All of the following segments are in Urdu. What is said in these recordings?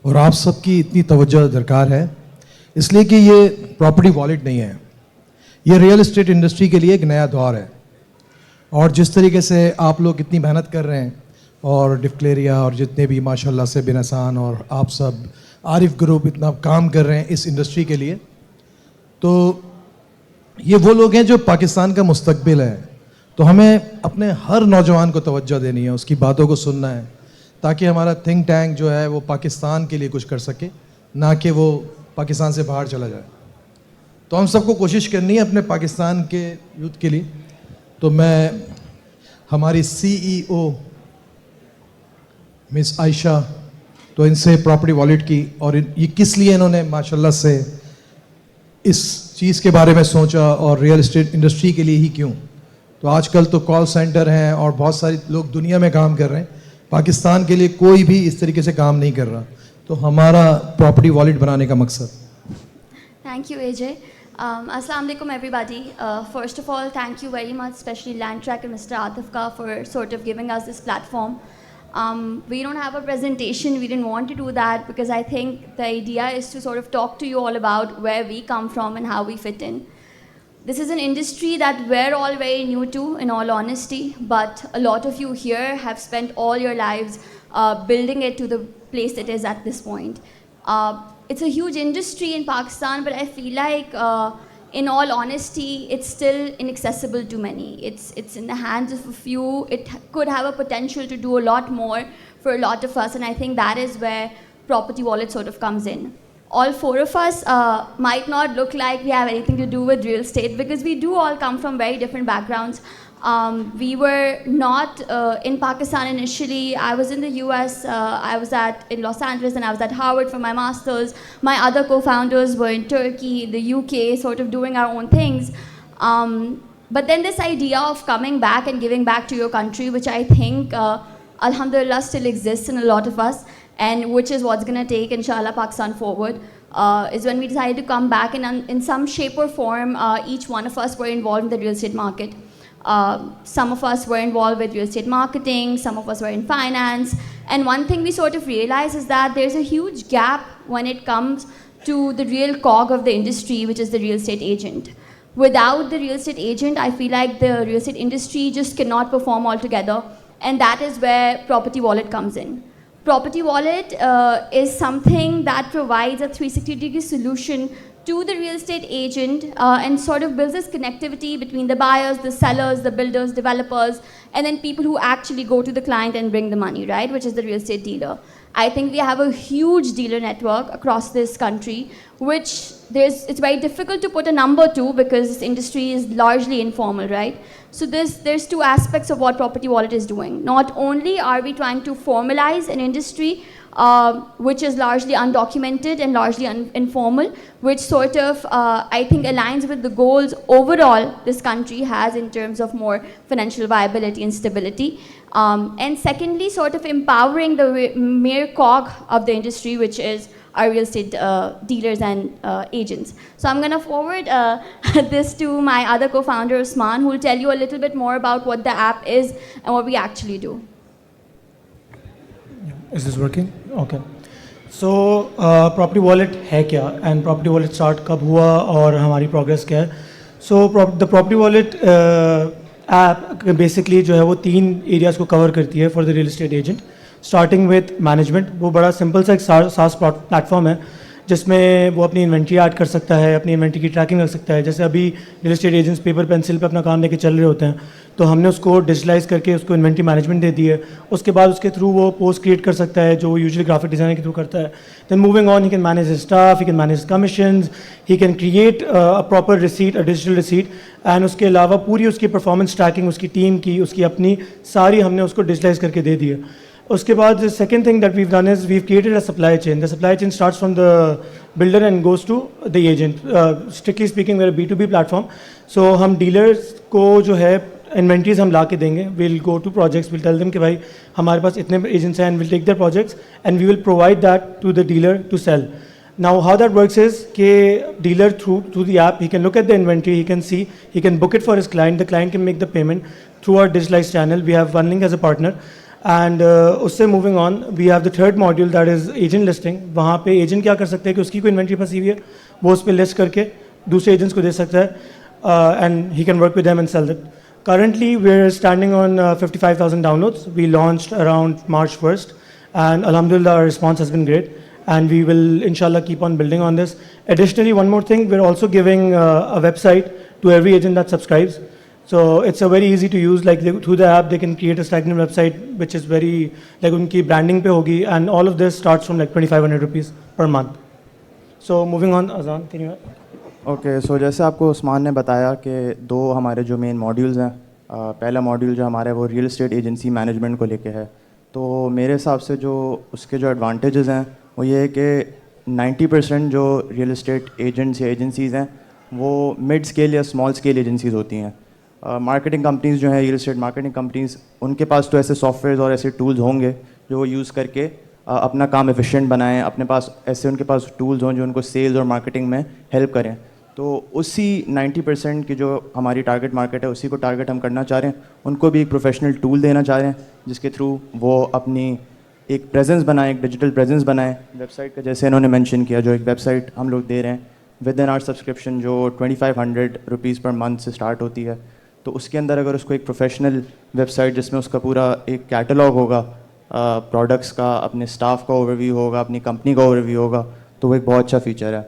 اور آپ سب کی اتنی توجہ درکار ہے، اس لیے کہ یہ پراپرٹی والیٹ نہیں ہے، یہ ریئل اسٹیٹ انڈسٹری کے لیے ایک نیا دور ہے. اور جس طریقے سے آپ لوگ اتنی محنت کر رہے ہیں اور ڈفکلیریا اور جتنے بھی ماشاء اللہ سے بن احسان اور آپ سب عارف گروپ اتنا کام کر رہے ہیں اس انڈسٹری کے لیے، تو یہ وہ لوگ ہیں جو پاکستان کا مستقبل ہے. تو ہمیں اپنے ہر نوجوان کو توجہ دینی ہے، اس کی باتوں کو سننا ہے، تاکہ ہمارا تھنک ٹینک جو ہے وہ پاکستان کے لیے کچھ کر سکے، نہ کہ وہ پاکستان سے باہر چلا جائے. تو ہم سب کو کوشش کرنی ہے اپنے پاکستان کے یوتھ کے لیے. تو میں ہماری سی ای او مس عائشہ، تو ان سے پراپرٹی والیٹ کی اور یہ کس لیے انہوں نے ماشاء اللہ سے اس چیز کے بارے میں سوچا اور ریئل اسٹیٹ انڈسٹری کے لیے ہی کیوں. تو آج کل تو کال سینٹر ہیں اور بہت سارے لوگ دنیا میں کام کر رہے ہیں، پاکستان کے لیے کوئی بھی اس طریقے سے کام نہیں کر رہا. تو ہمارا پراپرٹی والیٹ بنانے کا مقصد. Thank you, AJ. Assalamu alaikum, everybody. First of all, thank you very much, especially Landtrack and Mr. Atif Ka, for sort of giving us this platform. We don't have a presentation. We didn't want to do that because I think the idea is to sort of talk to you all about where we come from and how we fit in. This is an industry that we're all very new to, in all honesty, but a lot of you here have spent all your lives building it to the place it is at this point. It's a huge industry in Pakistan, but I feel like, in all honesty, it's still inaccessible to many. It's in the hands of a few. It could have a potential to do a lot more for a lot of us, and I think that is where Property Wallet sort of comes in. All four of us might not look like we have anything to do with real estate because we do all come from very different backgrounds. We were not in Pakistan initially. I was in the US. I was in Los Angeles, and I was at Harvard for my master's. My other co-founders were in Turkey, the UK, sort of doing our own things. But then this idea of coming back and giving back to your country, which I think, alhamdulillah, still exists in a lot of us, and which is what's going to take, inshallah, Pakistan forward, is when we decided to come back, and in some shape or form, each one of us were involved in the real estate market. Some of us were involved with real estate marketing, some of us were in finance, and one thing we sort of realized is that there's a huge gap when it comes to the real cog of the industry, which is the real estate agent. Without the real estate agent, I feel like the real estate industry just cannot perform altogether, and that is where Property Wallet comes in. Property Wallet is something that provides a 360-degree solution to the real estate agent and sort of builds this connectivity between the buyers, the sellers, the builders, developers, and then people who actually go to the client and bring the money, right, which is the real estate dealer. I think we have a huge dealer network across this country, which it's very difficult to put a number to because this industry is largely informal, right? So there's two aspects of what Property Wallet is doing. Not only are we trying to formalize an industry which is largely undocumented and largely informal, which sort of, I think, aligns with the goals overall this country has in terms of more financial viability and stability. And secondly, sort of empowering the mere cog of the industry, which is our real estate dealers and agents. So I'm going to forward this to my other co-founder, Usman, who will tell you a little bit more about what the app is and what we actually do. Is this working? Okay. So Property Wallet ہے کیا and Property Wallet start کب ہوا اور ہماری progress کیا ہے. So the Property Wallet app basically جو ہے وہ 3 areas کو cover کرتی ہے for the real estate agent. Starting with management. وہ بڑا simple سا ایک SaaS platform ہے جس میں وہ اپنی انوینٹری ایڈ کر سکتا ہے, اپنی انوینٹری کی ٹریکنگ رکھ سکتا ہے. جیسے ابھی real estate agents paper pencil پہ اپنا کام لے کے چل رہے ہوتے ہیں, تو ہم نے اس کو ڈیجیٹلائز کر کے اس کو انوینٹری مینجمنٹ دے دی ہے. اس کے بعد اس کے تھرو وہ پوسٹ کریٹ کر سکتا ہے جو وہ یوزلی گرافک ڈیزائنر کے تھرو کرتا ہے. Then moving on, he can manage his staff, he can manage commissions, he can create a proper receipt, a digital receipt. And اس کے علاوہ پوری اس کی پرفارمنس ٹریکنگ اس کی ٹیم کی, اس کی اپنی ساری ہم نے اس کو ڈیجیٹلائز کر کے دے دی ہے. اس کے بعد second thing that we've done is we've created a supply chain. The supply chain starts from the builder and goes to the agent. Strictly speaking we're B2B platform. So ہم ڈیلرس کو جو ہے انوینٹریز ہم لا کے دیں گے. We'll go to projects, we'll tell them کہ بھائی ہمارے پاس اتنے ایجنٹس ہیں, and we'll take their projects and we will provide that to the dealer to sell. Now how that works is کہ dealer through the app, he can look at the inventory, he can see, he can book it for his client, the client can make the payment through our digitalized channel. We have OneLink as a partner, and اس سے moving on we have the third module that is agent listing. وہاں پہ ایجنٹ کیا کر سکتے ہیں کہ اس کی کوئی انوینٹری پھنسی ہوئی ہے وہ اس پہ لسٹ کر کے دوسرے ایجنٹس کو دے سکتا ہے and he can work with them and sell it. Currently, we're standing on 55,000 downloads. We launched around March 1st, and alhamdulillah, our response has been great. And we will, inshallah, keep on building on this. Additionally, one more thing, we're also giving a website to every agent that subscribes. So it's a very easy to use. Like through the app, they can create a stagnant website, which is very like unki branding pe hogi, and all of this starts from like 2,500 rupees per month. So moving on, Azan, can you? Okay so جیسے آپ کو عثمان نے بتایا کہ دو ہمارے جو مین ماڈیولز ہیں, پہلا ماڈیول جو ہمارا ہے وہ ریئل اسٹیٹ ایجنسی مینجمنٹ کو لے کے ہے. تو میرے حساب سے جو اس کے جو ایڈوانٹیجز ہیں وہ یہ ہے کہ 90% جو ریئل اسٹیٹ ایجنٹس یا ایجنسیز ہیں وہ مڈ اسکیل یا اسمال اسکیل ایجنسیز ہوتی ہیں. مارکیٹنگ کمپنیز جو ہیں ریئل اسٹیٹ مارکیٹنگ کمپنیز, ان کے پاس تو ایسے سافٹ ویئرز اور ایسے ٹولز ہوں گے جو وہ یوز کر کے اپنا کام ایفیشینٹ بنائیں, اپنے پاس ایسے ان کے پاس ٹولز ہوں جو ان کو سیلز اور مارکیٹنگ میں ہیلپ کریں. تو اسی 90% کی جو ہماری ٹارگیٹ مارکیٹ ہے اسی کو ٹارگیٹ ہم کرنا چاہ رہے ہیں. ان کو بھی ایک پروفیشنل ٹول دینا چاہ رہے ہیں جس کے تھرو وہ اپنی ایک پریزنس بنائیں, ایک ڈیجیٹل پریزنس بنائیں. ویب سائٹ کا جیسے انہوں نے مینشن کیا, جو ایک ویب سائٹ ہم لوگ دے رہے ہیں ود ان آر سبسکرپشن جو 2,500 روپیز پر منتھ سے اسٹارٹ ہوتی ہے. تو اس کے اندر اگر اس کو ایک پروفیشنل ویب سائٹ جس میں اس کا پورا ایک کیٹلاگ ہوگا پروڈکٹس کا, اپنے اسٹاف کا اوور ویو ہوگا, اپنی کمپنی کا اوور ویو ہوگا, تو وہ ایک بہت اچھا فیچر ہے.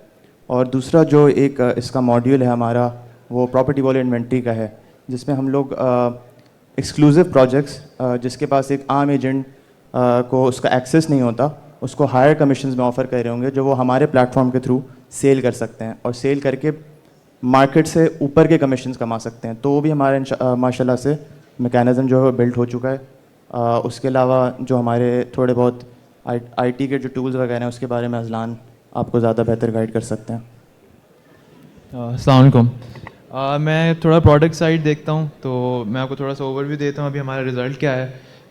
اور دوسرا جو ایک اس کا ماڈیول ہے ہمارا وہ پراپرٹی والے انوینٹری کا ہے, جس میں ہم لوگ ایکسکلوزیو پروجیکٹس جس کے پاس ایک عام ایجنٹ کو اس کا ایکسیس نہیں ہوتا, اس کو ہائر کمیشنز میں آفر کر رہے ہوں گے جو وہ ہمارے پلیٹ فارم کے تھرو سیل کر سکتے ہیں اور سیل کر کے مارکیٹ سے اوپر کے کمیشنز کما سکتے ہیں. تو وہ بھی ہمارے ماشاء اللہ سے میکینزم جو ہے بلڈ ہو چکا ہے. اس کے علاوہ جو ہمارے تھوڑے بہت آئی ٹی کے جو ٹولز وغیرہ ہیں اس کے بارے میں اذلان آپ کو زیادہ بہتر گائیڈ کر سکتے ہیں. السلام علیکم. میں تھوڑا پروڈکٹ سائڈ دیکھتا ہوں تو میں آپ کو تھوڑا سا اوور ویو دیتا ہوں ابھی ہمارا رزلٹ کیا ہے.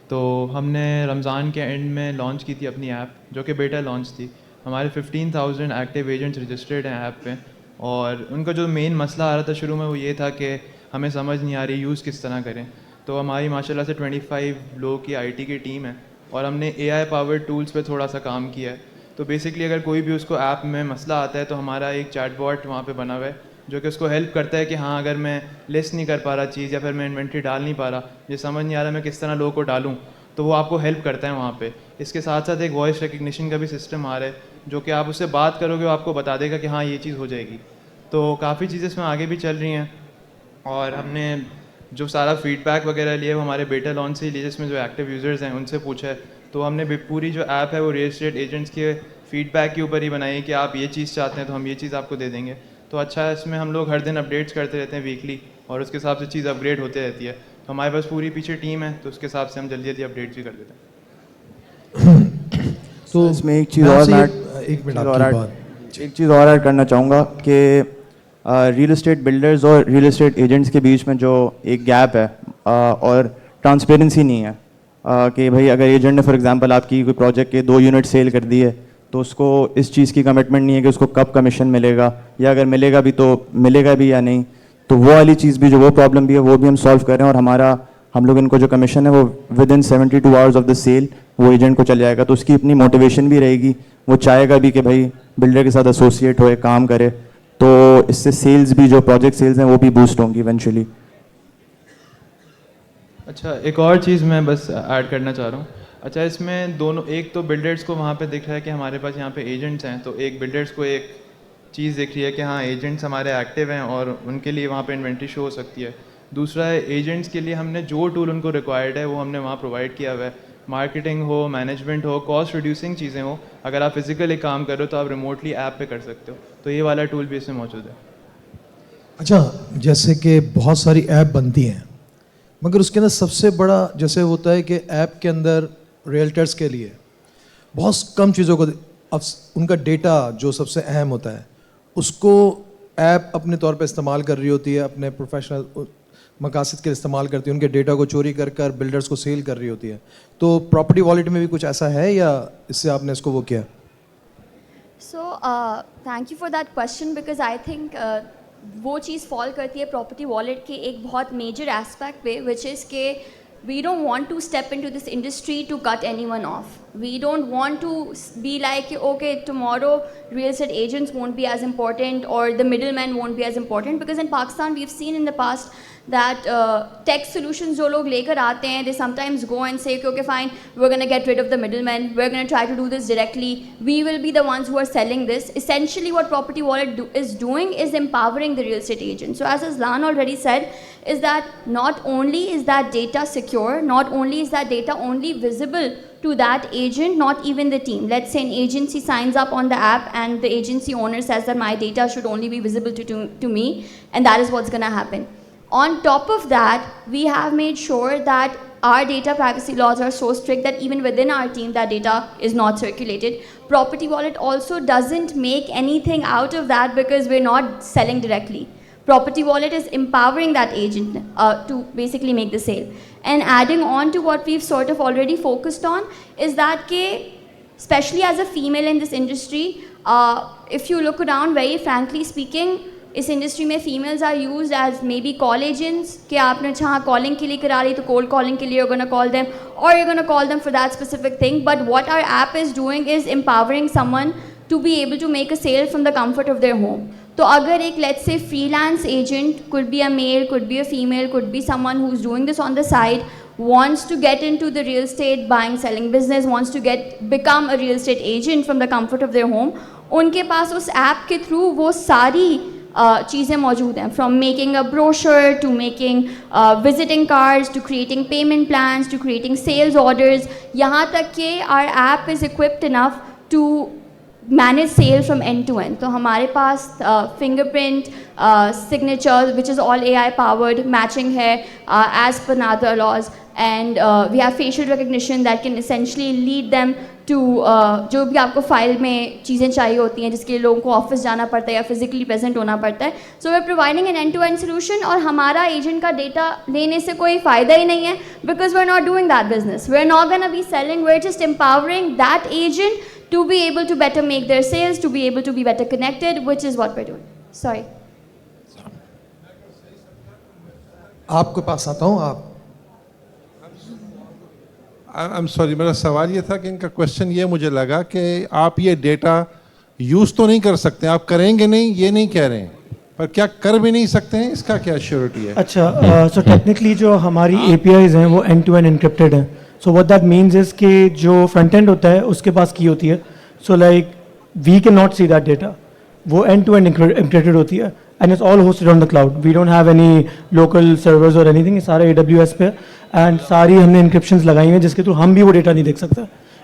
تو ہم نے رمضان کے اینڈ میں لانچ کی تھی اپنی ایپ جو کہ بیٹا لانچ تھی. ہمارے 15,000 ایکٹیو ایجنٹس رجسٹرڈ ہیں ایپ پہ, اور ان کا جو مین مسئلہ آ رہا تھا شروع میں وہ یہ تھا کہ ہمیں سمجھ نہیں آ رہی یوز کس طرح کریں. تو ہماری ماشاء اللہ سے 25 لوگوں کی آئی ٹی کی ٹیم ہے اور ہم نے اے آئی پاورڈ ٹولس پہ تھوڑا سا کام کیا ہے. تو بیسکلی اگر کوئی بھی اس کو ایپ میں مسئلہ آتا ہے تو ہمارا ایک چیٹ باٹ وہاں پہ بنا ہوا ہے جو کہ اس کو ہیلپ کرتا ہے کہ ہاں اگر میں لسٹ نہیں کر پا رہا چیز یا پھر میں انوینٹری ڈال نہیں پا رہا, یہ سمجھ نہیں آ رہا میں کس طرح لوگوں کو ڈالوں, تو وہ آپ کو ہیلپ کرتا ہے وہاں پہ. اس کے ساتھ ساتھ ایک وائس ریکگنیشن کا بھی سسٹم آ رہا ہے جو کہ آپ اس سے بات کرو گے وہ آپ کو بتا دے گا کہ ہاں یہ چیز ہو جائے گی. تو کافی چیزیں اس میں آگے بھی چل رہی ہیں, اور ہم نے جو سارا فیڈ بیک وغیرہ لیا ہے وہ ہمارے بیٹا لانچ سے ہی لیے, جس میں جو ایکٹیو یوزرز ہیں ان سے پوچھا ہے. تو ہم نے پوری جو ایپ ہے وہ ریئل اسٹیٹ ایجنٹس کے فیڈ بیک کے اوپر ہی بنائی ہے کہ آپ یہ چیز چاہتے ہیں تو ہم یہ چیز آپ کو دے دیں گے. تو اچھا ہے, اس میں ہم لوگ ہر دن اپڈیٹس کرتے رہتے ہیں ویکلی, اور اس کے حساب سے چیز اپ گریڈ ہوتے رہتی ہے. تو ہمارے پاس پوری پیچھے ٹیم ہے تو اس کے حساب سے ہم جلدی جلدی اپڈیٹس بھی کر دیتے ہیں. تو اس میں ایک چیز اور ایڈ کرنا چاہوں گا کہ ریئل اسٹیٹ بلڈرز اور ریئل اسٹیٹ ایجنٹس کے بیچ میں جو ایک گیپ ہے اور ٹرانسپیرنسی نہیں ہے کہ بھائی اگر ایجنٹ نے فار ایگزامپل آپ کی کوئی پروجیکٹ کے 2 یونٹ سیل کر دی ہے تو اس کو اس چیز کی کمٹمنٹ نہیں ہے کہ اس کو کب کمیشن ملے گا, یا اگر ملے گا بھی تو ملے گا بھی یا نہیں. تو وہ والی چیز بھی جو وہ پرابلم بھی ہے وہ بھی ہم سالو کر رہے ہیں, اور ہم لوگ ان کو جو کمیشن ہے وہ within 72 hours of the sale وہ ایجنٹ کو چل جائے گا. تو اس کی اپنی موٹیویشن بھی رہے گی, وہ چاہے گا بھی کہ بھائی بلڈر کے ساتھ ایسوسیٹ ہوئے کام کرے. تو اس سے سیلز بھی جو پروجیکٹ سیلز ہیں وہ بھی بوسٹ ہوں گی ایونچولی. اچھا ایک اور چیز میں بس ایڈ کرنا چاہ رہا ہوں. اچھا اس میں دونوں, ایک تو بلڈرس کو وہاں پہ دکھ رہا ہے کہ ہمارے پاس یہاں پہ ایجنٹس ہیں, تو ایک بلڈرس کو ایک چیز دکھ رہی ہے کہ ہاں ایجنٹس ہمارے ایکٹیو ہیں اور ان کے لیے وہاں پہ انوینٹری شو ہو سکتی ہے. دوسرا ہے ایجنٹس کے لیے ہم نے جو ٹول ان کو ریکوائرڈ ہے وہ ہم نے وہاں پرووائڈ کیا ہوا ہے. مارکیٹنگ ہو, مینجمنٹ ہو, کاسٹ ریڈیوسنگ چیزیں ہو, اگر آپ فزیکلی کام کر رہے ہو تو آپ ریموٹلی ایپ پہ کر سکتے ہو. تو یہ والا ٹول بھی اس میں موجود ہے. اچھا جیسے کہ بہت ساری ایپ بنتی ہیں مگر اس کے اندر سب سے بڑا جیسے ہوتا ہے کہ ایپ کے اندر ریئلٹرز کے لیے بہت کم چیزوں کو ان کا ڈیٹا جو سب سے اہم ہوتا ہے اس کو ایپ اپنے طور پہ استعمال کر رہی ہوتی ہے, اپنے پروفیشنل مقاصد کے استعمال کرتی ہے, ان کے ڈیٹا کو چوری کر کر بلڈرز کو سیل کر رہی ہوتی ہے. تو پراپرٹی والیٹ میں بھی کچھ ایسا ہے یا اس سے آپ نے اس کو وہ کیا؟ So thank you for that question because I think وہ چیز فال کرتی ہے پراپرٹی والیٹ کے ایک بہت میجر ایسپیکٹ پہ, وچ از کہ we don't want to step into this industry to cut anyone off. We don't want to be like, okay, tomorrow real estate agents won't be as important or the middlemen won't be as important, because in Pakistan we've seen in the past that tech solutions jo log lekar aate hain, they sometimes go and say, okay fine, we're going to get rid of the middlemen, we're going to try to do this directly, we will be the ones who are selling this. Essentially what Property Wallet is doing is empowering the real estate agent. So as Aslan already said, is that not only is that data secure, not only is that data only visible to that agent, not even the team. Let's say an agency signs up on the app and the agency owner says that my data should only be visible to me, and that is what's going to happen. On top of that, we have made sure that our data privacy laws are so strict that even within our team that data is not circulated. Property Wallet also doesn't make anything out of that because we're not selling directly. Property Wallet is empowering that agent to basically make the sale. And adding on to what we've sort of already focused on is that especially as a female in this industry, if you look around, very frankly speaking, اس انڈسٹری میں families are used as may be call agents کہ آپ نے اچھا کالنگ کے لیے کرا رہی تو کولڈ کالنگ کے لیے یو گونا کال دیم اور you gonna call them for that specific thing. But what our app is doing is empowering someone to be able to make a sale from the comfort of their home. تو اگر ایک let's say freelance agent, could be a male, could be a female, could be someone who's doing this on the side, wants to get into the real estate buying selling business, wants to become a real estate agent from the comfort of their home, ان کے پاس اس ایپ کے تھرو وہ ساری چیزیں موجود ہیں, from making a brochure to making visiting cards to creating payment plans to creating sales orders, یہاں تک کہ our app is equipped enough to manage sale from end to end. تو ہمارے پاس fingerprint signature which is all AI powered, matching ہے as per NADRA laws, and we have facial recognition that can essentially lead them to جو بھی آپ کو فائل میں چیزیں چاہیے ہوتی ہیں جس کے لیے لوگوں کو آفس جانا پڑتا ہے یا فزیکلی پریزنٹ ہونا پڑتا ہے. So we are providing an end to end solution, اور ہمارا ایجنٹ کا ڈیٹا لینے سے کوئی فائدہ ہی نہیں ہے because we are not doing that business, we are not gonna be selling, we are just empowering that agent to be able to better make their sales, to be able to be better connected, which is what we're doing. Sorry. آپ کے پاس آتا ہوں. آپ I'm sorry, میرا سوال یہ تھا کہ ان کا کوشچن یہ مجھے لگا کہ آپ یہ ڈیٹا یوز تو نہیں کر سکتے, آپ کریں گے نہیں یہ نہیں کہہ رہے ہیں, پر کیا کر بھی نہیں سکتے ہیں, اس کا کیا شیورٹی ہے؟ اچھا, سو ٹیکنیکلی جو ہماری APIs ہیں وہ اینڈ ٹو اینڈ انکرپٹیڈ ہیں. So what that means is کہ جو فرنٹ اینڈ ہوتا ہے اس کے پاس کی ہوتی ہے, so like we can not see that data, وہ اینڈ ٹو اینڈ انکرپٹیڈ ہوتی ہے and it's all hosted on the cloud. We don't have any local servers اور اینی تھنگ, یہ سارے AWS پہ, اینڈ ساری ہم نے انکرپشنز لگائی ہیں جس کے تھرو ہم بھی وہ ڈیٹا نہیں دیکھ سکتے.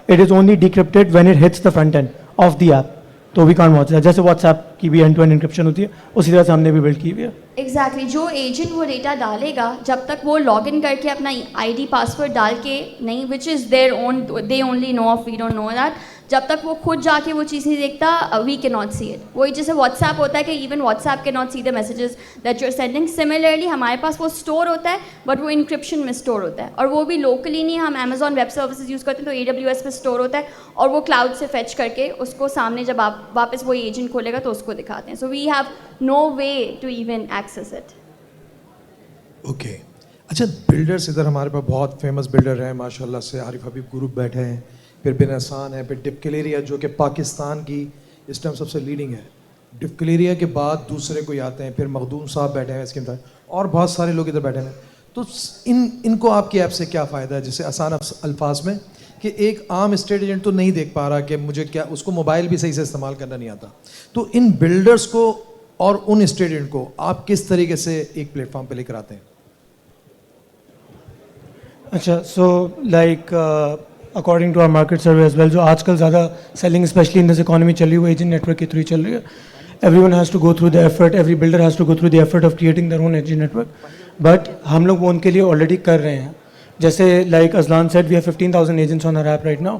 It is only decrypted when it hits the front end of the app, تو وی کانٹ واچ دیٹ. جیسے واٹس ایپ کی بھی اینڈ ٹو اینڈ انکرپشن ہوتی ہے اسی طرح سے ہم نے بھی بلڈ کی ہوئی ہے. ایگزیکٹلی, جو ایجنٹ وہ ڈیٹا ڈالے گا جب تک وہ لاگ ان کر کے اپنا ID پاسورڈ ڈال کے نہیں, which is their own, they only know of, we don't know that, جب تک وہ خود جا کے وہ چیز نہیں دیکھتا وی کی ناٹ سی اٹ. وہی جیسے واٹس ایپ ہوتا ہے کہ ایون واٹس ایپ کے not see the messages that you are sending. Similarly ہمارے پاس وہ اسٹور ہوتا ہے بٹ وہ انکرپشن میں اسٹور ہوتا ہے, اور وہ بھی لوکلی نہیں, ہم Amazon ویب سروسز یوز کرتے ہیں تو AWS پہ اسٹور ہوتا ہے, اور وہ کلاؤڈ سے فیچ کر کے اس کو سامنے جب آپ واپس وہی ایجنٹ کھولے گا تو اس کو دکھاتے ہیں. So we have no way to even access it. Okay, اچھا بلڈرس ادھر ہمارے پاس بہت فیمس بلڈر ہیں ماشاء اللہ سے, عارف حبیب گروپ بیٹھے ہیں, پھر بن احسان ہے, پھر ڈپکلیریا جو کہ پاکستان کی اس ٹائم سب سے لیڈنگ ہے. ڈپکلیریا کے بعد دوسرے کوئی آتے ہیں, پھر مخدوم صاحب بیٹھے ہیں اس کے اندر, اور بہت سارے لوگ ادھر بیٹھے ہیں. تو ان کو آپ کی ایپ سے کیا فائدہ ہے, جیسے آسان الفاظ میں کہ ایک عام اسٹیٹ ایجنٹ تو نہیں دیکھ پا رہا کہ مجھے کیا, اس کو موبائل بھی صحیح سے استعمال کرنا نہیں آتا, تو ان بلڈرس کو اور ان اسٹیٹ ایجنٹ کو آپ کس طریقے سے ایک پلیٹ فارم پہ لے کر آتے ہیں؟ اچھا, so like according to our market survey as well, جو آج کل زیادہ selling especially in this economy چل رہی ہے وہ ایجنٹ نیٹورک کے تھرو چل رہی ہے. Everyone has to go through the effort, every builder has to go through the effort of creating their own agent network, but ہم لوگ وہ ان کے لیے آلریڈی کر رہے ہیں. جیسے like Aslan said, we have 15,000 agents on our app right now,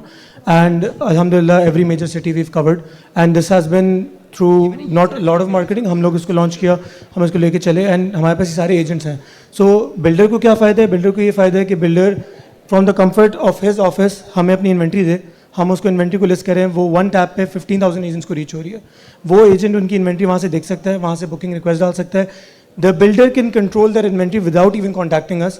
and alhamdulillah every major city we've covered, and this has been through not a lot of marketing. ہم لوگ اس کو لانچ کیا, ہم اس کو لے کے چلے, اینڈ ہمارے پاس یہ سارے ایجنٹس ہیں. سو بلڈر کو کیا فائدہ ہے, بلڈر کو یہ فائدہ ہے کہ builder from the comfort of his office ہمیں اپنی انوینٹری دے, ہم اس کو انوینٹری کو لسٹ کریں, وہ ون ٹیپ پہ 15,000 ایجنٹس کو ریچ ہو رہی ہے. وہ ایجنٹ ان کی انوینٹری وہاں سے دیکھ سکتا ہے, وہاں سے بکنگ ریکویسٹ ڈال سکتا ہے, the builder can control their inventory without even contacting us.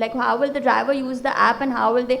like how will the driver use the app and how will they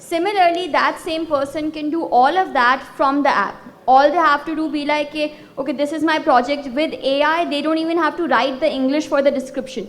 Similarly, that same person can do all of that from the app. All they have to do be like, okay, this is my project. With AI, they don't even have to write the English for the description.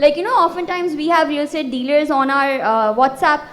Like you know, oftentimes we have real estate dealers on our WhatsApp.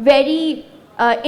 very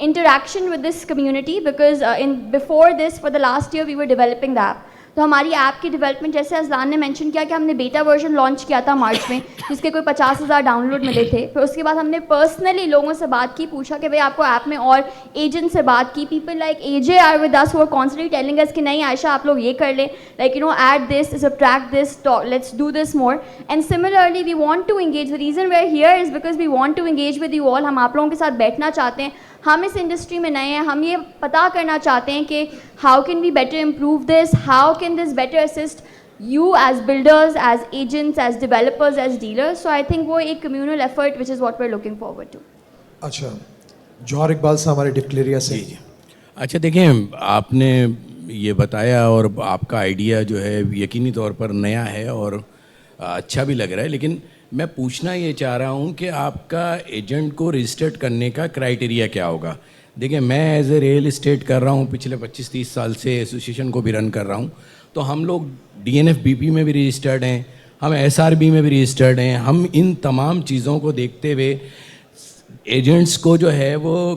interaction with this community because before this, for the last year, we were developing the app. تو ہماری ایپ کی ڈیولپمنٹ جیسے ازلان نے مینشن کیا کہ ہم نے بیٹا ورژن لانچ کیا تھا مارچ میں جس کے کوئی 50,000 ڈاؤن لوڈ ملے تھے. پھر اس کے بعد ہم نے پرسنلی لوگوں سے بات کی, پوچھا کہ بھائی آپ کو ایپ میں اور ایجنٹ سے بات کی. People like AJ are with us who are constantly telling us کہ نہیں عائشہ آپ لوگ یہ کر لیں, like you know add this, subtract this, let's do this more. And similarly we want to engage, the reason we're here is because we want to engage with you all. ہم آپ لوگوں کے ساتھ بیٹھنا چاہتے ہیں, ہم اس انڈسٹری میں نئے ہیں, ہم یہ پتہ کرنا چاہتے ہیں کہ how can we better improve this, how can this better assist you as builders, as agents, as developers, as dealers. So I think وہ ایک communal effort which is what we are looking forward to. اچھا, جوہر اقبال صاحب ہمارے ڈکلیریا سے. جی. اچھا دیکھیں, آپ نے یہ بتایا اور آپ کا آئیڈیا جو ہے یقینی طور پر نیا ہے اور اچھا بھی لگ رہا ہے, لیکن میں پوچھنا یہ چاہ رہا ہوں کہ آپ کا ایجنٹ کو رجسٹرڈ کرنے کا کرائٹیریا کیا ہوگا. دیکھیں میں ایز اے ریئل اسٹیٹ کر رہا ہوں, پچھلے 25-30 سال سے ایسوسیشن کو بھی رن کر رہا ہوں, تو ہم لوگ DNFBP میں بھی رجسٹرڈ ہیں, ہم SRB میں بھی رجسٹرڈ ہیں. ہم ان تمام چیزوں کو دیکھتے ہوئے ایجنٹس کو جو ہے وہ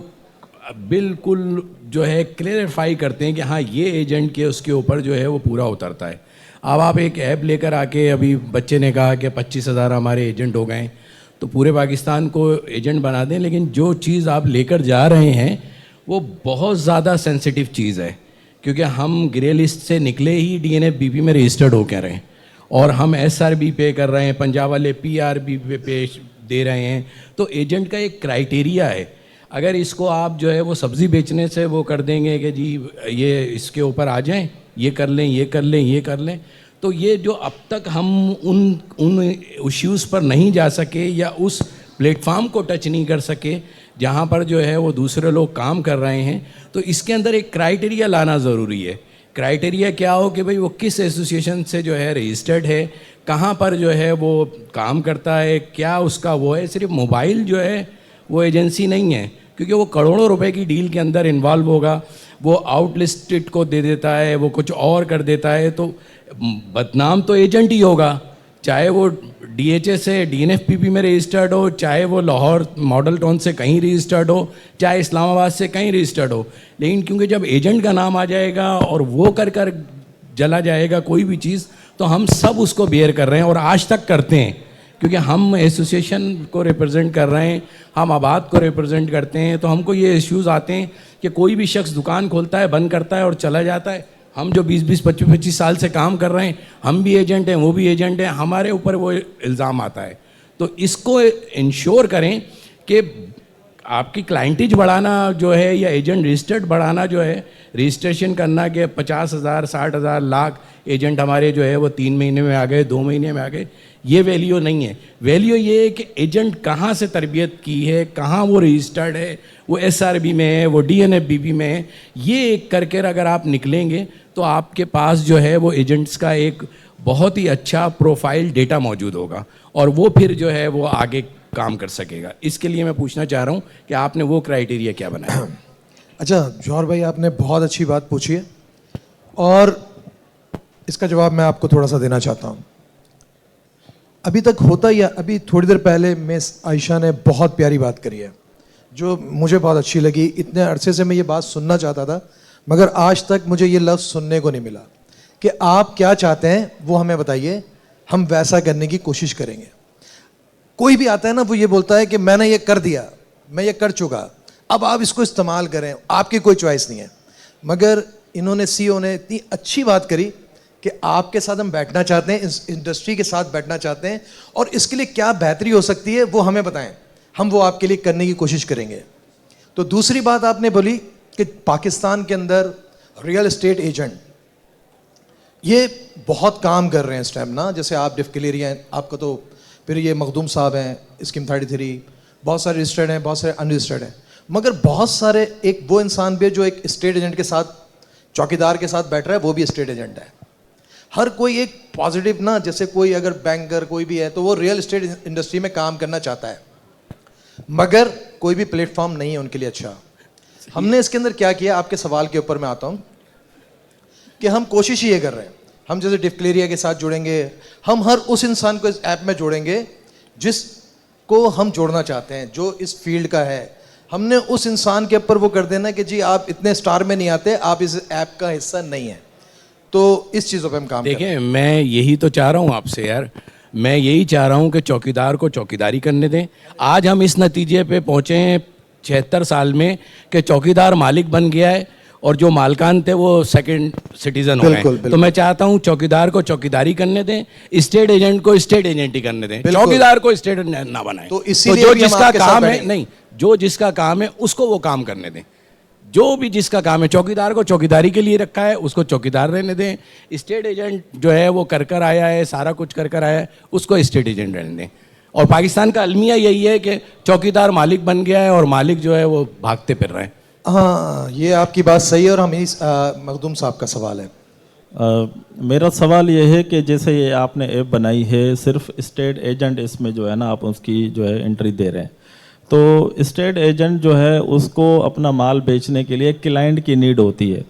بالکل جو ہے کلیئرفائی کرتے ہیں کہ ہاں یہ ایجنٹ کے اس کے اوپر جو ہے وہ پورا اترتا ہے. اب آپ ایک ایپ لے کر آ کے, ابھی بچے نے کہا کہ 25,000 ہمارے ایجنٹ ہو گئے ہیں, تو پورے پاکستان کو ایجنٹ بنا دیں, لیکن جو چیز آپ لے کر جا رہے ہیں وہ بہت زیادہ سینسیٹیو چیز ہے, کیونکہ ہم گرے لسٹ سے نکلے ہی DNFBP میں رجسٹرڈ ہو کے رہے ہیں, اور ہم SRB پے کر رہے ہیں, پنجاب والے PRB پہ دے رہے ہیں. تو ایجنٹ کا ایک کرائٹیریا ہے. اگر اس کو آپ جو ہے وہ سبزی بیچنے سے وہ کر دیں گے کہ جی یہ اس کے اوپر آ جائیں, یہ کر لیں, یہ کر لیں, یہ کر لیں, تو یہ جو اب تک ہم ان ایشوز پر نہیں جا سکے یا اس پلیٹ فارم کو ٹچ نہیں کر سکے جہاں پر جو ہے وہ دوسرے لوگ کام کر رہے ہیں, تو اس کے اندر ایک کرائٹیریا لانا ضروری ہے. کرائٹیریا کیا ہو کہ بھئی وہ کس ایسوسیشن سے جو ہے رجسٹرڈ ہے, کہاں پر جو ہے وہ کام کرتا ہے, کیا اس کا وہ ہے. صرف موبائل جو ہے وہ ایجنسی نہیں ہے, کیونکہ وہ کروڑوں روپے کی ڈیل کے اندر انوالو ہوگا, وہ آؤٹ لسٹڈ کو دے دیتا ہے, وہ کچھ اور کر دیتا ہے, تو بدنام تو ایجنٹ ہی ہوگا, چاہے وہ DHA سے DNFBP میں رجسٹرڈ ہو, چاہے وہ لاہور ماڈل ٹاؤن سے کہیں رجسٹرڈ ہو, چاہے اسلام آباد سے کہیں رجسٹرڈ ہو. لیکن کیونکہ جب ایجنٹ کا نام آ جائے گا اور وہ کر جلا جائے گا کوئی بھی چیز, تو ہم سب اس کو بیئر کر رہے ہیں اور آج تک کرتے ہیں, کیونکہ ہم ایسوسیشن کو ریپرزینٹ کر رہے ہیں, ہم آباد کو ریپرزینٹ کرتے ہیں. تو ہم کو یہ ایشوز آتے ہیں کہ کوئی بھی شخص دکان کھولتا ہے, بند کرتا ہے اور چلا جاتا ہے. ہم جو 20-20, 25-25 سال سے کام کر رہے ہیں, ہم بھی ایجنٹ ہیں, وہ بھی ایجنٹ ہیں, ہمارے اوپر وہ الزام آتا ہے. تو اس کو انشور کریں کہ آپ کی کلائنٹیج بڑھانا جو ہے یا ایجنٹ رجسٹرڈ بڑھانا جو ہے, رجسٹریشن کرنا کہ 50,000, 60,000, لاکھ ایجنٹ ہمارے جو ہے وہ 3 مہینے میں آ گئے, 2 مہینے میں آ گئے, یہ ویلیو نہیں ہے. ویلیو یہ ہے کہ ایجنٹ کہاں سے تربیت کی ہے, کہاں وہ رجسٹرڈ ہے, وہ SRB میں ہے, وہ DNFBP میں ہے. یہ ایک کر کے اگر آپ نکلیں گے تو آپ کے پاس جو ہے وہ ایجنٹس کا ایک بہت ہی اچھا پروفائل ڈیٹا موجود ہوگا, اور وہ پھر جو ہے وہ آگے کام کر سکے گا. اس کے لیے میں پوچھنا چاہ رہا ہوں کہ آپ نے وہ کرائٹیریا کیا بنایا. اچھا جوہر بھائی, آپ نے بہت اچھی بات پوچھی ہے, اور اس کا جواب میں آپ کو تھوڑا سا دینا چاہتا ہوں. ابھی تک ہوتا یا ابھی تھوڑی دیر پہلے مس عائشہ نے بہت پیاری بات کری ہے جو مجھے بہت اچھی لگی. اتنے عرصے سے میں یہ بات سننا چاہتا تھا, مگر آج تک مجھے یہ لفظ سننے کو نہیں ملا کہ آپ کیا چاہتے ہیں وہ ہمیں بتائیے, ہم ویسا کرنے کی کوشش کریں گے. کوئی بھی آتا ہے نا, وہ یہ بولتا ہے کہ میں نے یہ کر دیا, میں یہ کر چکا, اب آپ اس کو استعمال کریں, آپ کی کوئی چوائس نہیں ہے. مگر انہوں نے CEO نے اتنی اچھی بات کری کہ آپ کے ساتھ ہم بیٹھنا چاہتے ہیں, اس انڈسٹری کے ساتھ بیٹھنا چاہتے ہیں, اور اس کے لیے کیا بہتری ہو سکتی ہے وہ ہمیں بتائیں, ہم وہ آپ کے لیے کرنے کی کوشش کریں گے. تو دوسری بات آپ نے بولی کہ پاکستان کے اندر ریئل اسٹیٹ ایجنٹ یہ بہت کام کر رہے ہیں اس ٹائم نا. جیسے آپ ڈفکلیریا ہیں, آپ کا تو پھر یہ مخدوم صاحب ہیں, اسکیم 33, بہت سارے رجسٹرڈ ہیں, بہت سارے ان رجسٹرڈ ہیں. مگر بہت سارے ایک وہ انسان بھی ہے جو ایک اسٹیٹ ایجنٹ کے ساتھ, چوکیدار کے ساتھ بیٹھ رہا ہے, وہ بھی اسٹیٹ ایجنٹ ہے. ہر کوئی ایک پازیٹیو نا, جیسے کوئی اگر بینکر کوئی بھی ہے تو وہ ریئل اسٹیٹ انڈسٹری میں کام کرنا چاہتا ہے, مگر کوئی بھی پلیٹ فارم نہیں ہے ان کے لیے. اچھا, ہم نے اس کے اندر کیا کیا, آپ کے سوال کے اوپر میں آتا ہوں کہ ہم کوشش یہ کر رہے ہیں, ہم جیسے ڈفکلیریا کے ساتھ جڑیں گے, ہم ہر اس انسان کو اس ایپ میں جوڑیں گے جس کو ہم جوڑنا چاہتے ہیں, جو اس فیلڈ کا ہے. ہم نے اس انسان کے اوپر وہ کر دینا کہ جی آپ اتنے اسٹار میں نہیں آتے, آپ اس ایپ کا حصہ نہیں ہیں. تو اس چیزوں پہ ہم کام کریں. دیکھیں میں یہی تو چاہ رہا ہوں آپ سے یار, میں یہی چاہ رہا ہوں کہ چوکیدار کو چوکیداری کرنے دیں. آج ہم اس نتیجے پہ پہنچے ہیں 76 سال میں کہ چوکیدار مالک بن گیا ہے اور جو مالکان تھے وہ سیکنڈ سٹیزن ہو گئے. تو میں چاہتا ہوں چوکیدار کو چوکیداری کرنے دیں, اسٹیٹ ایجنٹ کو اسٹیٹ ایجنٹ ہی کرنے دیں, چوکیدار کو اسٹیٹ نہ بنائیں. تو جو جس کا کام ہے نہیں, جو جس کا کام ہے اس کو وہ کام کرنے دیں. جو بھی جس کا کام ہے, چوکیدار کو چوکیداری کے لیے رکھا ہے اس کو چوکیدار رہنے دیں. اسٹیٹ ایجنٹ جو ہے وہ کر آیا ہے, سارا کچھ کر آیا ہے, اس کو اسٹیٹ ایجنٹ رہنے دیں. اور پاکستان کا المیہ یہی ہے کہ چوکیدار مالک بن گیا ہے اور مالک جو ہے وہ بھاگتے پھر رہے ہیں. ہاں یہ آپ کی بات صحیح ہے. اور ہم مخدوم صاحب کا سوال ہے. میرا سوال یہ ہے کہ جیسے یہ آپ نے ایپ بنائی ہے, صرف اسٹیٹ ایجنٹ اس میں جو ہے نا آپ اس کی جو ہے انٹری دے رہے ہیں, تو اسٹیٹ ایجنٹ جو ہے اس کو اپنا مال بیچنے کے لیے کلائنٹ کی نیڈ ہوتی ہے.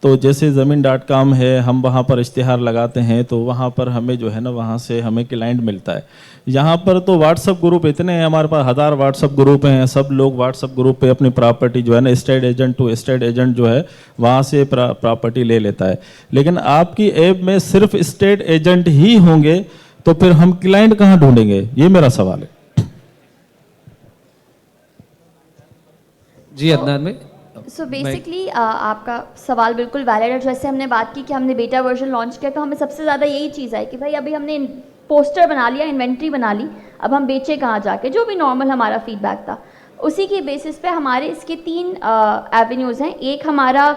تو جیسے زمین.com ہے, ہم وہاں پر اشتہار لگاتے ہیں تو وہاں پر ہمیں جو ہے نا وہاں سے ہمیں کلائنٹ ملتا ہے. یہاں پر تو واٹس اپ گروپ اتنے ہیں, ہمارے پاس 1000 واٹس اپ گروپ ہیں, سب لوگ واٹس اپ گروپ پہ اپنی پراپرٹی جو ہے نا estate agent to estate agent جو ہے وہاں سے پراپرٹی لے لیتا ہے. لیکن آپ کی ایپ میں صرف اسٹیٹ ایجنٹ ہی ہوں گے تو پھر ہم کلائنٹ کہاں ڈھونڈیں گے, یہ میرا سوال ہے. جی عدنان میں. سو بیسکلی آپ کا سوال بالکل ویلڈ ہے. جیسے ہم نے بات کی کہ ہم نے بیٹا ورژن لانچ کیا, تو ہمیں سب سے زیادہ یہی چیز ہے کہ بھائی ابھی ہم نے پوسٹر بنا لیا, انوینٹری بنا لی, اب ہم بیچے کہاں جا کے, جو بھی نارمل ہمارا فیڈ بیک تھا. اسی کی بیسس پہ ہمارے اس کے 3 ایونیوز ہیں. ایک ہمارا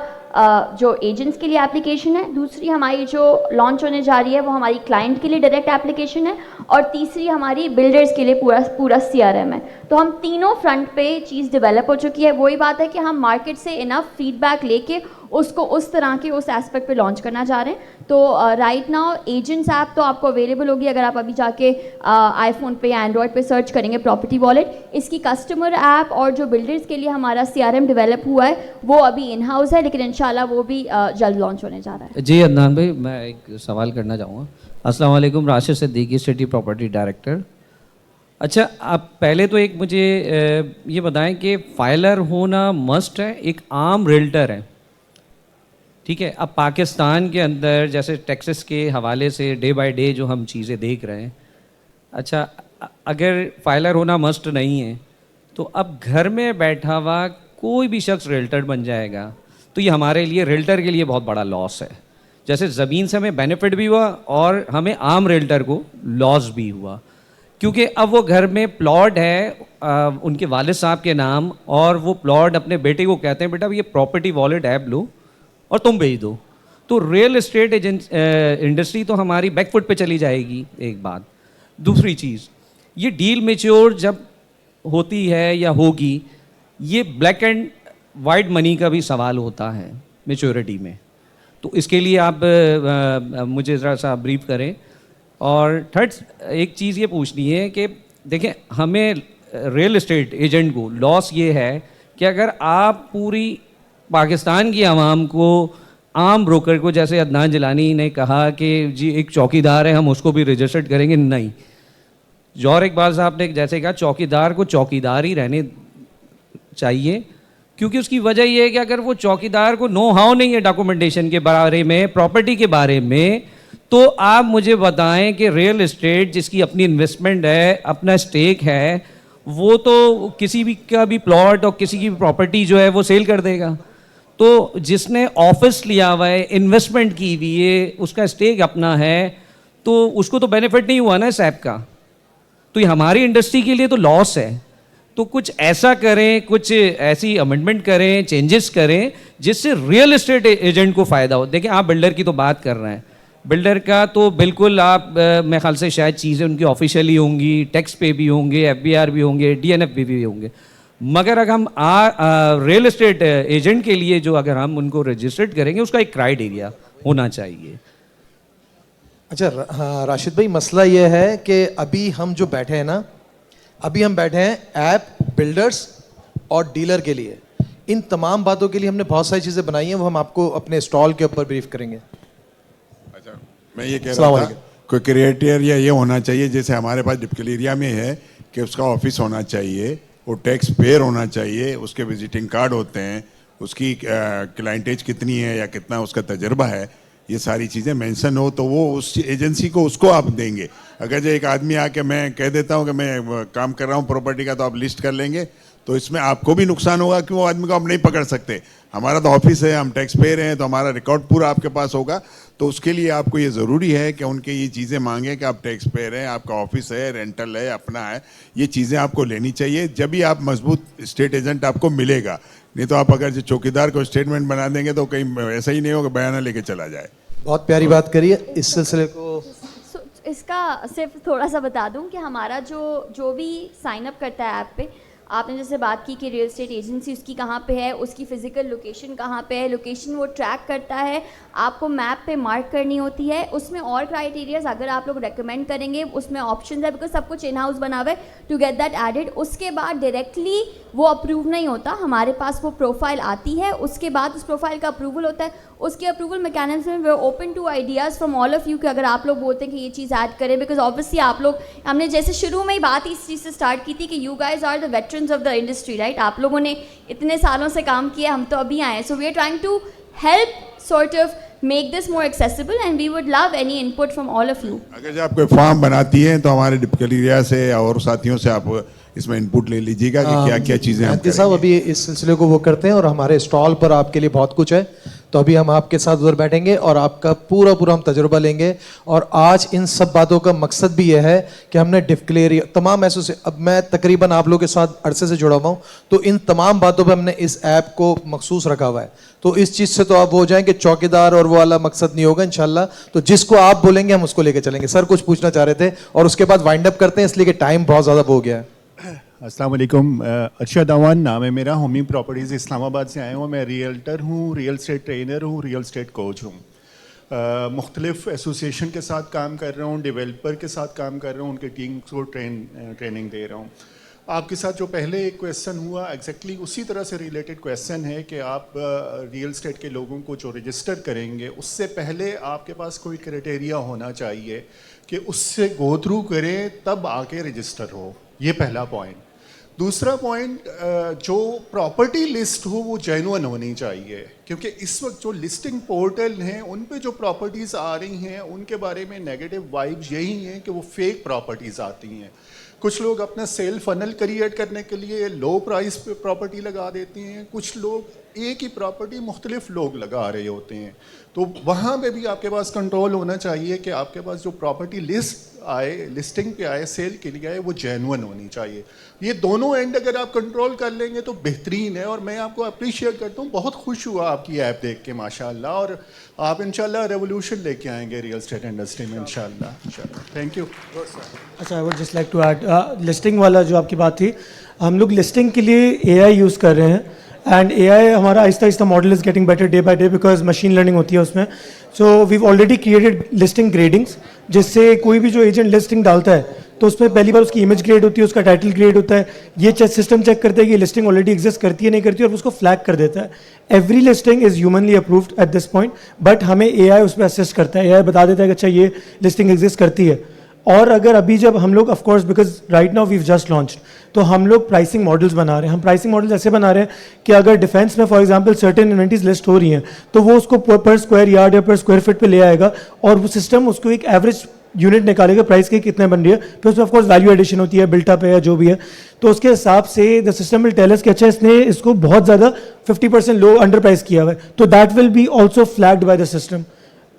جو ایجنٹس کے لیے اپلیکیشن ہے, دوسری ہماری جو لانچ ہونے جا رہی ہے وہ ہماری کلائنٹ کے لیے ڈائریکٹ اپلیکیشن ہے, اور تیسری ہماری بلڈرز کے لیے پورا CRM ہے. تو ہم تینوں فرنٹ پہ چیز ڈیولپ ہو چکی ہے. وہی بات ہے کہ ہم مارکیٹ سے انف فیڈ بیک لے کے اس کو اس طرح کے اس ایسپیکٹ پہ لانچ کرنا چاہ رہے ہیں. تو رائٹ ناؤ ایجنٹس ایپ تو آپ کو اویلیبل ہوگی, اگر آپ ابھی جا کے آئی فون پہ یا اینڈرائڈ پہ سرچ کریں گے پراپرٹی والیٹ. اس کی کسٹمر ایپ اور جو بلڈرز کے لیے ہمارا CRM ڈیولپ ہوا ہے وہ ابھی ان ہاؤس ہے, لیکن انشاءاللہ وہ بھی جلد لانچ ہونے جا رہا ہے. جی عدنان بھائی, میں ایک سوال کرنا چاہوں گا. السلام علیکم, Rashid Siddiqui, city property director. اچھا, آپ پہلے تو ایک مجھے یہ بتائیں کہ فائلر ہونا مسٹ ہے, ایک عام ریلٹر ہے, ٹھیک ہے. اب پاکستان کے اندر جیسے ٹیکسس کے حوالے سے ڈے بائی ڈے جو ہم چیزیں دیکھ رہے ہیں, اچھا اگر فائلر ہونا مسٹ نہیں ہے تو اب گھر میں بیٹھا ہوا کوئی بھی شخص ریلٹر بن جائے گا, تو یہ ہمارے لیے ریلٹر کے لیے بہت بڑا لاس ہے. جیسے زمین سے ہمیں بینیفٹ بھی ہوا اور ہمیں عام ریلٹر کو لاس بھی ہوا, کیونکہ اب وہ گھر میں پلاٹ ہے ان کے والد صاحب کے نام, اور وہ پلاٹ اپنے بیٹے کو کہتے ہیں بیٹا یہ پراپرٹی والیٹ ایپ لو اور تم بھیج دو. تو ریئل اسٹیٹ انڈسٹری تو ہماری بیک فٹ پہ چلی جائے گی, ایک بات. دوسری چیز, یہ ڈیل میچور جب ہوتی ہے یا ہوگی, یہ بلیک اینڈ وائٹ منی کا بھی سوال ہوتا ہے میچورٹی میں, تو اس کے لیے آپ مجھے ذرا سا بریف کریں. اور تھرڈ ایک چیز یہ پوچھنی ہے کہ دیکھیں ہمیں ریئل اسٹیٹ ایجنٹ کو لاس یہ ہے کہ اگر آپ پوری پاکستان کی عوام کو, عام بروکر کو, جیسے عدنان جیلانی نے کہا کہ جی ایک چوکیدار ہے ہم اس کو بھی رجسٹرڈ کریں گے, نہیں. جوہر اقبال صاحب نے جیسے کہا چوکیدار کو چوکیدار ہی رہنے چاہیے, کیونکہ اس کی وجہ یہ ہے کہ اگر وہ چوکیدار کو نو ہاؤ نہیں ہے ڈاکومنٹیشن کے بارے میں, پراپرٹی کے بارے میں, تو آپ مجھے بتائیں کہ ریئل اسٹیٹ جس کی اپنی انویسٹمنٹ ہے, اپنا اسٹیک ہے, وہ تو کسی بھی کا بھی پلاٹ اور کسی کی بھی پراپرٹی جو ہے وہ سیل کر دے گا. تو جس نے آفس لیا ہوا ہے, انویسٹمنٹ کی ہوئی ہے, اس کا اسٹیک اپنا ہے, تو اس کو تو بینیفٹ نہیں ہوا نا اس ایپ کا. تو یہ ہماری انڈسٹری کے لیے تو لاس ہے. تو کچھ ایسا کریں, کچھ ایسی امینڈمنٹ کریں, چینجز کریں جس سے ریئل اسٹیٹ ایجنٹ کو فائدہ ہو. دیکھیں آپ بلڈر کی تو بات کر رہے ہیں, بلڈر کا تو بالکل آپ میرے خیال سے شاید چیزیں ان کی آفیشیلی ہوں گی, ٹیکس پے بھی ہوں گے, FBR بھی ہوں گے, DNF بھی ہوں گے, مگر اگر ہم ریئل اسٹیٹ ایجنٹ کے لیے جو اگر ہم ان کو رجسٹرڈ کریں گے, اس کا ایک کرائیٹیریا ہونا چاہیے. اچھا راشد بھائی, مسئلہ یہ ہے کہ ابھی ہم جو بیٹھے ہیں نا, ابھی ہم بیٹھے ہیں ایپ بلڈرز اور ڈیلر کے لیے. ان تمام باتوں کے لیے ہم نے بہت ساری چیزیں بنائی ہیں, وہ ہم آپ کو اپنے اسٹال کے اوپر بریف کریں گے. اچھا, میں یہ کہہ رہا تھا کوئی کرائٹیریا یہ ہونا چاہیے, جیسے ہمارے پاس ڈپکلیریا میں ہے کہ اس کا آفس ہونا چاہیے, وہ ٹیکس پیئر ہونا چاہیے, اس کے وزٹنگ کارڈ ہوتے ہیں, اس کی کلائنٹیج کتنی ہے یا کتنا اس کا تجربہ ہے. یہ ساری چیزیں مینشن ہو تو وہ اس ایجنسی کو اس کو آپ دیں گے. اگر جو ایک آدمی آ کے میں کہہ دیتا ہوں کہ میں کام کر رہا ہوں پراپرٹی کا تو آپ لسٹ کر لیں گے, تو اس میں آپ کو بھی نقصان ہوگا کہ وہ آدمی کو آپ نہیں پکڑ سکتے. ہمارا تو آفس ہے, ہم ٹیکس پیئر ہیں, تو ہمارا ریکارڈ پورا آپ کے پاس ہوگا. تو اس کے لیے آپ کو یہ ضروری ہے کہ ان کے یہ چیزیں مانگیں کہ آپ ٹیکس پیئر ہیں, آپ کا آفس ہے, رینٹل ہے, اپنا ہے, یہ چیزیں آپ کو لینی چاہیے. جب ہی آپ مضبوط اسٹیٹ ایجنٹ آپ کو ملے گا. نہیں تو آپ اگر جو چوکیدار کو اسٹیٹمنٹ بنا دیں گے تو کہیں ایسا ہی نہیں ہوگا بیانہ لے کے چلا جائے. بہت پیاری بات کری ہے. اس سلسلے کو اس کا صرف تھوڑا سا بتا دوں کہ ہمارا جو بھی سائن اپ کرتا ہے ایپ پہ, آپ نے جیسے بات کی کہ ریئل اسٹیٹ ایجنسی اس کی کہاں پہ ہے, اس کی فزیکل لوکیشن کہاں پہ ہے, لوکیشن وہ ٹریک کرتا ہے, آپ کو میپ پہ مارک کرنی ہوتی ہے. اس میں اور کرائٹیریاز اگر آپ لوگ ریکمینڈ کریں گے اس میں آپشنز ہے, بیکاز سب کچھ ان ہاؤس بنا ہوا ہے ٹو گیٹ دیٹ ایڈیڈ. اس کے بعد ڈائریکٹلی وہ اپروو نہیں ہوتا, ہمارے پاس وہ پروفائل آتی ہے, اس کے بعد اس پروفائل کا اپروول ہوتا ہے. اس کے اپروول میکینزم میں we are open to ideas from all of you کہ اگر آپ لوگ بولتے ہیں کہ یہ چیز ایڈ کریں, بیکاز آبویسلی آپ لوگ, ہم نے جیسے شروع میں ہی بات اس چیز سے اسٹارٹ کی تھی کہ you guys are the veterans of the industry, right. آپ لوگوں نے اتنے سالوں سے کام کیا, ہم تو ابھی آئے ہیں. So we are trying to help sort of make this more accessible and we would love any input from all of you. اگر جو آپ کوئی فارم بناتی ہیں تو ہمارے ڈپکل ایریا سے اور ساتھیوں سے آپ اس میں ان پٹ لے لیجیے گا کہ کیا کیا چیزیں مہنتی صاحب ابھی اس سلسلے کو وہ کرتے ہیں, اور ہمارے اسٹال پر آپ کے لیے بہت کچھ ہے. تو ابھی ہم آپ کے ساتھ ادھر بیٹھیں گے اور آپ کا پورا ہم تجربہ لیں گے. اور آج ان سب باتوں کا مقصد بھی یہ ہے کہ ہم نے ڈفکلیئر تمام اب میں تقریباً آپ لوگوں کے ساتھ عرصے سے جڑا ہوا ہوں, تو ان تمام باتوں پہ ہم نے اس ایپ کو مخصوص رکھا ہوا ہے. تو اس چیز سے تو آپ وہ ہو جائیں کہ چوکیدار اور وہ والا مقصد نہیں ہوگا انشاءاللہ. تو جس کو آپ بولیں گے ہم اس کو لے کے چلیں گے. سر کچھ پوچھنا چاہ رہے تھے اور اس کے بعد وائنڈ اپ کرتے ہیں, اس لیے کہ ٹائم بہت زیادہ ہو گیا ہے. السلام علیکم, ارشد اعوان نام ہے میرا, ہومی پراپرٹیز اسلام آباد سے آیا ہوں. میں ریئلٹر ہوں, ریئل اسٹیٹ ٹرینر ہوں, ریئل اسٹیٹ کوچ ہوں. مختلف ایسوسیشن کے ساتھ کام کر رہا ہوں, ڈیولپر کے ساتھ کام کر رہا ہوں, ان کے ٹیم کو ٹریننگ دے رہا ہوں. آپ کے ساتھ جو پہلے ایک کویسچن ہوا ایگزیکٹلی اسی طرح سے ریلیٹڈ کویسچن ہے کہ آپ ریئل اسٹیٹ کے لوگوں کو جو رجسٹر کریں گے اس سے پہلے آپ کے پاس کوئی کرائٹیریا ہونا چاہیے کہ اس سے گو تھرو کریں تب آ کے رجسٹر ہو. یہ پہلا پوائنٹ. دوسرا پوائنٹ, جو پراپرٹی لسٹ ہو وہ جینون ہونی چاہیے, کیونکہ اس وقت جو لسٹنگ پورٹل ہیں ان پہ جو پراپرٹیز آ رہی ہیں ان کے بارے میں نیگیٹو وائبز یہی ہیں کہ وہ فیک پراپرٹیز آتی ہیں. کچھ لوگ اپنا سیل فنل کریٹ کرنے کے لیے لو پرائز پہ پراپرٹی لگا دیتے ہیں, کچھ لوگ ایک ہی پراپرٹی مختلف لوگ لگا رہے ہوتے ہیں. تو وہاں پہ بھی آپ کے پاس کنٹرول ہونا چاہیے کہ آپ کے پاس جو پراپرٹی لسٹ آئے, لسٹنگ پہ آئے, سیل کے لیے آئے, وہ جینون ہونی چاہیے. یہ دونوں اینڈ اگر آپ کنٹرول کر لیں گے تو بہترین ہے. اور میں آپ کو اپریشیٹ کرتا ہوں, بہت خوش ہوا آپ کی ایپ دیکھ کے ماشاء اللہ, اور آپ انشاءاللہ ریولیوشن لے کے آئیں گے ریئل اسٹیٹ انڈسٹری میں انشاءاللہ. Thank you. اچھا, I would just like to add, listing والا جو آپ کی بات تھی, ہم لوگ لسٹنگ کے لیے اے آئی یوز کر رہے ہیں. اینڈ اے آئی ہمارا آہستہ آہستہ model is getting better day by day, because machine learning ہوتی ہے اس میں. So we've already created listing گریڈنگس, جس سے کوئی بھی جو ایجنٹ لسٹنگ ڈالتا ہے تو اس میں پہلی بار اس کی امیج گریڈ ہوتی ہے, اس کا ٹائٹل گریڈ ہوتا ہے. یہ سسٹم چیک کرتا ہے کہ یہ لسٹنگ آلریڈی ایگزسٹ کرتی ہے نہیں کرتی, اور اس کو فلیگ کر دیتا ہے. Every listing is humanly approved at this point, but ہمیں اے آئی اس پہ اسسٹ کرتا ہے. اے آئی بتا دیتا ہے کہ اچھا یہ لسٹنگ ایگزسٹ کرتی ہے. اور اگر ابھی جب ہم لوگ of course because right now we've just launch, تو ہم لوگ پرائسنگ ماڈلس بنا رہے ہیں. ہم پرائسنگ ماڈلس ایسے بنا رہے ہیں کہ اگر ڈیفینس میں for example certain inventories list ہو رہی ہیں تو وہ اس کو پر اسکوائر یارڈ یا پر اسکوائر فٹ پہ لے آئے گا, اور وہ سسٹم اس کو ایک ایوریج یونٹ نکالے گا پرائس کی کتنے بن رہی ہے. پھر اس میں آف کورس ویلیو ایڈیشن ہوتی ہے, بلٹ اپ ہے یا جو بھی ہے, تو اس کے حساب سے the system will tell us کہ اچھا اس نے اس کو بہت زیادہ 50% لو انڈر پرائز کیا ہوا ہے, تو that will be also flagged by the system.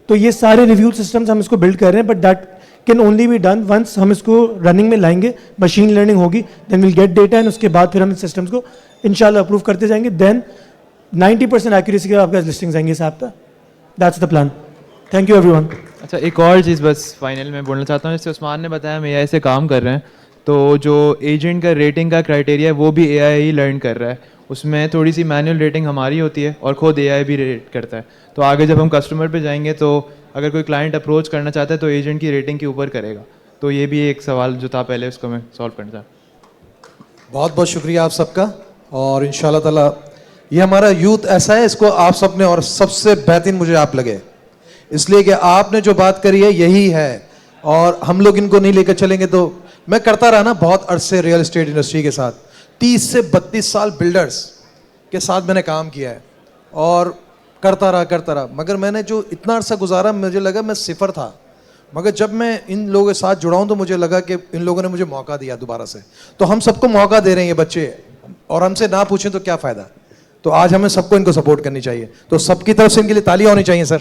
تو یہ سارے ریویو سسٹمس ہم اس کو بلڈ کر رہے ہیں, but that can only be done once ہم اس کو رننگ میں لائیں گے, مشین لرننگ ہوگی, دین ول گیٹ ڈیٹا, اینڈ اس کے بعد پھر ہم اس سسٹمس کو انشاءاللہ اپروو کرتے جائیں گے. دین 90% ایکوریسی کے آپ کے لسٹنگز آئیں گے اس ایپ پہ. That's the plan. Thank you every one. اچھا, ایک اور چیز بس فائنل میں بولنا چاہتا ہوں. جیسے عثمان نے بتایا ہم اے آئی سے کام کر رہے ہیں, تو جو ایجنٹ کا ریٹنگ کا کرائٹیریا ہے وہ بھی اے آئی ہی لرن کر رہا ہے. اس میں تھوڑی سی مینول ریٹنگ ہماری ہوتی ہے اور خود اے آئی بھی ریٹ کرتا ہے. تو آگے جب ہم کسٹمر پہ جائیں گے تو اگر کوئی کلائنٹ اپروچ کرنا چاہتا ہے تو ایجنٹ کی ریٹنگ کے اوپر کرے گا. تو یہ بھی ایک سوال جو تھا پہلے, اس کو میں سالو کرنا چاہتا ہوں. بہت بہت شکریہ آپ سب کا. اور ان شاء اللہ تعالیٰ یہ ہمارا یوتھ ایسا ہے, اس کو آپ سب نے, اور سب سے بہترین مجھے آپ لگے, اس لیے کہ آپ نے جو بات کری ہے یہی ہے, اور ہم لوگ ان کو نہیں لے کر چلیں گے. تو میں کرتا رہا نا بہت عرصے ریئل اسٹیٹ انڈسٹری کے ساتھ, 30 سے 32 سال بلڈرز کے ساتھ میں نے کام کیا ہے, اور کرتا رہا, مگر میں نے جو اتنا عرصہ گزارا مجھے لگا میں صفر تھا, مگر جب میں ان لوگوں کے ساتھ جڑا ہوں تو مجھے لگا کہ ان لوگوں نے مجھے موقع دیا دوبارہ سے. تو ہم سب کو موقع دے رہے ہیں یہ بچے, اور ہم سے نہ پوچھیں تو کیا فائدہ. تو آج ہمیں سب کو ان کو سپورٹ کرنی چاہیے, تو سب کی طرف سے ان کے لیے تالیاں ہونی چاہیے سر.